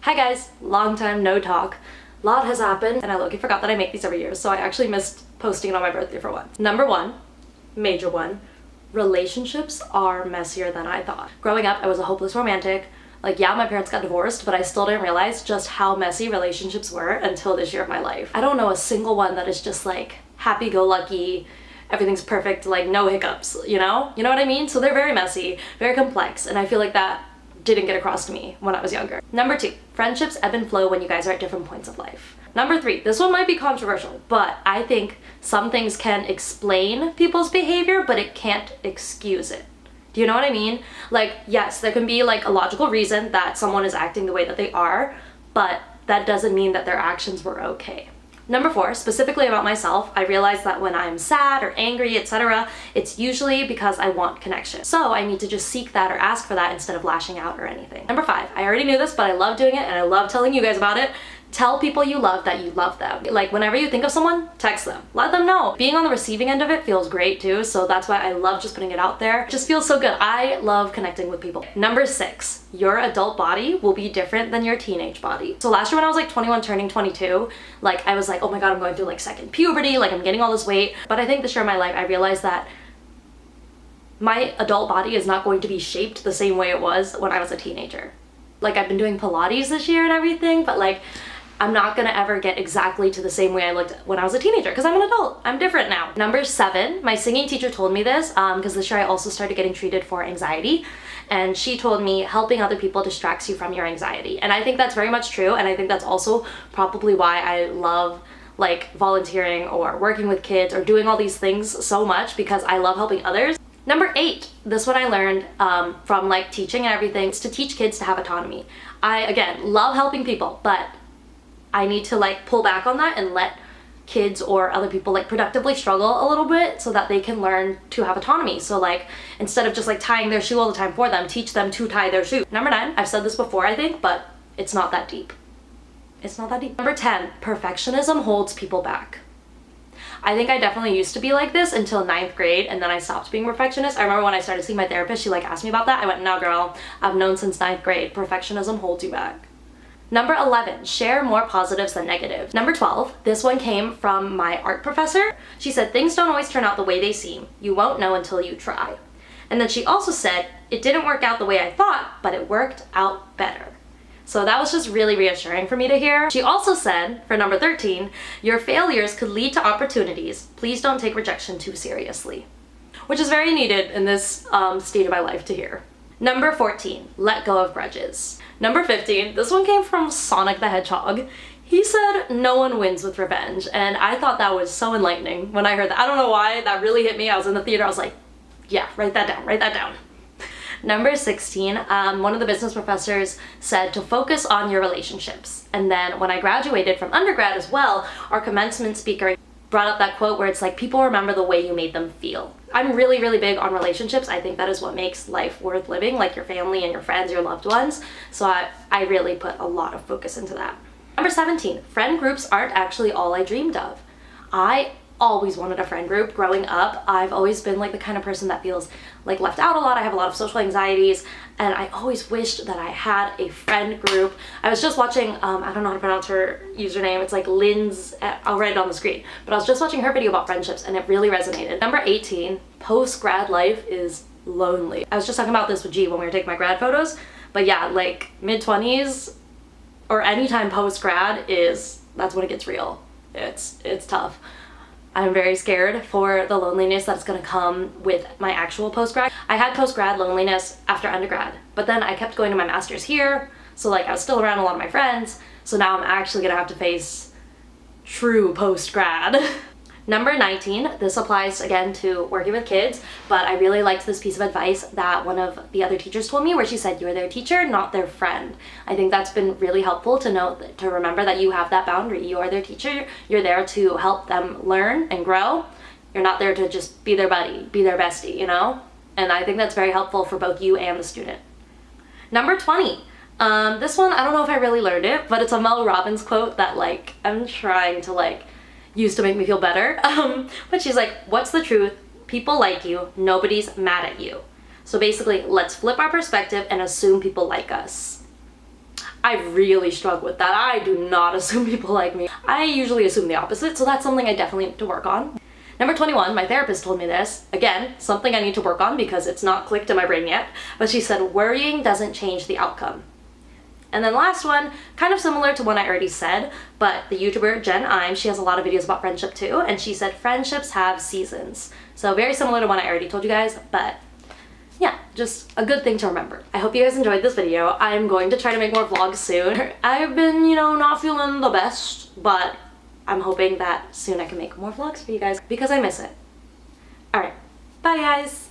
Hi guys, long time no talk. A lot has happened and I low-key forgot that I make these every year, so I actually missed posting it on my birthday for once. Number one, major one, relationships are messier than I thought. Growing up, I was a hopeless romantic. Like, yeah, my parents got divorced, but I still didn't realize just how messy relationships were until this year of my life. I don't know a single one that is just like happy-go-lucky, everything's perfect, like no hiccups, you know? You know what I mean? So they're very messy, very complex, and I feel like that didn't get across to me when I was younger. Number two, friendships ebb and flow when you guys are at different points of life. Number three, this one might be controversial, but I think some things can explain people's behavior, but it can't excuse it. Do you know what I mean? Like, yes, there can be like a logical reason that someone is acting the way that they are, but that doesn't mean that their actions were okay. Number four, specifically about myself, I realize that when I'm sad or angry, etc., it's usually because I want connection. So I need to just seek that or ask for that instead of lashing out or anything. Number five, I already knew this, but I love doing it and I love telling you guys about it. Tell people you love that you love them. Like, whenever you think of someone, text them. Let them know. Being on the receiving end of it feels great too, so that's why I love just putting it out there. It just feels so good. I love connecting with people. Number six, your adult body will be different than your teenage body. So last year when I was like 21 turning 22, like I was like, oh my god, I'm going through like second puberty, like I'm getting all this weight. But I think this year of my life, I realized that my adult body is not going to be shaped the same way it was when I was a teenager. Like, I've been doing Pilates this year and everything, but like, I'm not gonna ever get exactly to the same way I looked when I was a teenager because I'm an adult. I'm different now. Number seven, my singing teacher told me this because this year I also started getting treated for anxiety, and she told me helping other people distracts you from your anxiety. And I think that's very much true, and I think that's also probably why I love like volunteering or working with kids or doing all these things so much, because I love helping others. Number eight, this one I learned from like teaching and everything, is to teach kids to have autonomy. I, again, love helping people, but I need to like pull back on that and let kids or other people like productively struggle a little bit so that they can learn to have autonomy. So like, instead of just like tying their shoe all the time for them, teach them to tie their shoe. Number nine, I've said this before I think, but it's not that deep. It's not that deep. Number 10, perfectionism holds people back. I think I definitely used to be like this until 9th grade, and then I stopped being perfectionist. I remember when I started seeing my therapist, she like asked me about that. I went, no girl, I've known since 9th grade, perfectionism holds you back. Number 11, share more positives than negatives. Number 12, this one came from my art professor. She said, things don't always turn out the way they seem. You won't know until you try. And then she also said, it didn't work out the way I thought, but it worked out better. So that was just really reassuring for me to hear. She also said, for number 13, your failures could lead to opportunities. Please don't take rejection too seriously. Which is very needed in this state of my life to hear. Number 14, let go of grudges. Number 15, this one came from Sonic the Hedgehog. He said, no one wins with revenge. And I thought that was so enlightening when I heard that. I don't know why, that really hit me. I was in the theater, I was like, yeah, write that down, write that down. Number 16, one of the business professors said to focus on your relationships. And then when I graduated from undergrad as well, our commencement speaker brought up that quote where it's like, people remember the way you made them feel. I'm really, really big on relationships. I think that is what makes life worth living, like your family and your friends, your loved ones. So I really put a lot of focus into that. Number 17, friend groups aren't actually all I dreamed of. I always wanted a friend group growing up. I've always been like the kind of person that feels like left out a lot. I have a lot of social anxieties, and I always wished that I had a friend group. I was just watching, I don't know how to pronounce her username. It's like Lynn's, I'll write it on the screen. But I was just watching her video about friendships and it really resonated. Number 18, post-grad life is lonely. I was just talking about this with G when we were taking my grad photos. But yeah, like mid-20s or anytime post-grad that's when it gets real. It's tough. I'm very scared for the loneliness that's gonna come with my actual post-grad. I had post-grad loneliness after undergrad, but then I kept going to my master's here, so like I was still around a lot of my friends, so now I'm actually gonna have to face true post-grad. Number 19, this applies again to working with kids, but I really liked this piece of advice that one of the other teachers told me, where she said, you're their teacher, not their friend. I think that's been really helpful to know, to remember that you have that boundary. You are their teacher, you're there to help them learn and grow. You're not there to just be their buddy, be their bestie, you know? And I think that's very helpful for both you and the student. Number 20, this one, I don't know if I really learned it, but it's a Mel Robbins quote that like, I'm trying to like, used to make me feel better. But she's like, what's the truth? People like you, nobody's mad at you. So basically, let's flip our perspective and assume people like us. I really struggle with that. I do not assume people like me. I usually assume the opposite, so that's something I definitely need to work on. Number 21, my therapist told me this. Again, something I need to work on because it's not clicked in my brain yet, but she said, worrying doesn't change the outcome. And then last one, kind of similar to one I already said, but the YouTuber Jen Im, she has a lot of videos about friendship too, and she said friendships have seasons. So very similar to one I already told you guys, but yeah, just a good thing to remember. I hope you guys enjoyed this video. I'm going to try to make more vlogs soon. I've been, not feeling the best, but I'm hoping that soon I can make more vlogs for you guys because I miss it. Alright, bye guys!